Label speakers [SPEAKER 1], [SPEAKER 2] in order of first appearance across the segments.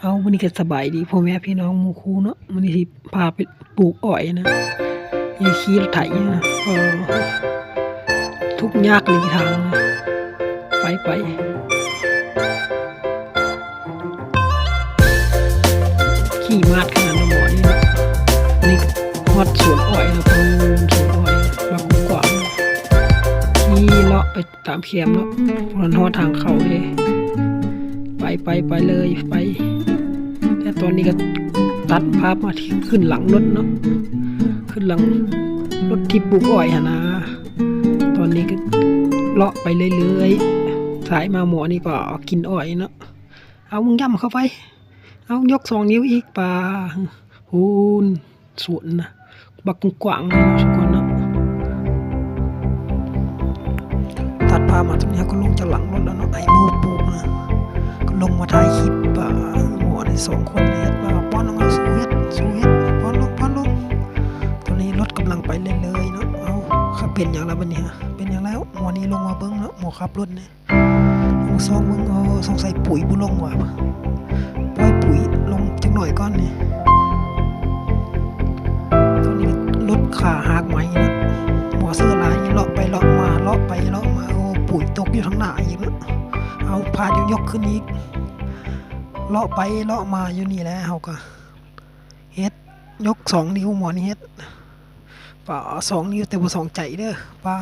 [SPEAKER 1] เอาวันนี้ก็สบายดีพ่อแม่พี่น้องหมู่คู่เนาะวันนี้สิพาไปปลูกอ้อยนะอย่าขี่รถไถนะทุกข์ยากหลีทางนะไปขี่มาดขนาดหมอนี่เนาะวันนี้ฮอดสวนอ้อยแล้วพูนสวนอ้อยบักกว้างขี่เลาะไปตามเข็มเนาะมันฮอดทางเขาเลยไปเลยไปแต่ตอนนี้ก็ตัดภาพมาที่ขึ้นหลังรถเนาะขึ้นหลังรถที่ปลูกอ้อยหนะตอนนี้ก็เลาะไปเรื่อยๆสายมาหมอนี่ก็กินอ้อยเนาะเอามึงย่ำเข้าไปเอายก2 นิ้วอีกป่าหูนสวนนะบักกว้างเลยทุกคนเนาะตัดภาพมาตรงนี้ก็ลงจากหลังรถแล้วเนาะไอ้หมูปลูกนะก็ลงมาถ่ายคลิปหมอใน2 คนเนี่ยป้อนลงมาสู้เฮ็ดป้อนลงตอนนี้รถกำลังไปเรื่อยๆเนาะเอาขับเป็นอย่างไรบ้างเนี่ยเป็นอย่างแล้วหมอนี้ลงมาเบิ้งเนาะหมอขับรถเนี่ยลงซองเบิ้งสงสัยปุ๋ยบุลงว่ะปล่อยปุ๋ยลงจังหน่อยก่อนเนี่ยตอนนี้รถขาหักไหมนะหมอเสื้อลายเลาะไปเลาะมาโอ้ปุ๋ยตกอยู่ทั้งหน้าอีกแล้วเอาพายกขึ้นอีกเลาะไปเลาะมาอยู่นี่แหละเขาก็เฮ็ดยก2 นิ้วหมอนี่เฮ็ดป่า2 นิ้วแต่บ่2 ใจเด้อป่า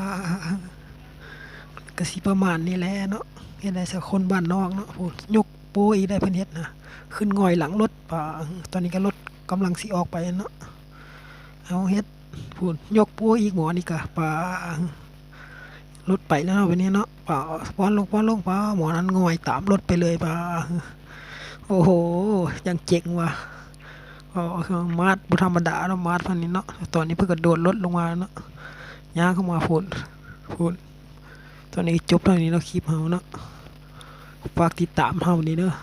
[SPEAKER 1] กะสิประมาณนี้แหละเนาะเฮ็ดได้สักคนบ้านนอกเนาะพูดยกโปอีกได้เพิ่นเฮ็ดนะขึ้นง่อยหลังรถป่าตอนนี้ก็รถกำลังสิออกไปเนาะเอาเฮ็ดพูดยกโปอีกหมอนี่ก็ป่ารถไปแล้วเนาะวันนี้เนาะป่าป้อนลงป่าหมอนั้นง่อยตามรถไปเลยป่าโอ้โหยังเจ๋งว่ะมาดบุธรรมดาเนาะมาดพันนี้เนาะตอนนี้เพิ่งกระโดดรถลงมาเนาะย่างเข้ามาพูดตอนนี้จบเท่านี้เนาะคลิปเฮาเนาะฝากติดตามเฮานี่เนาะ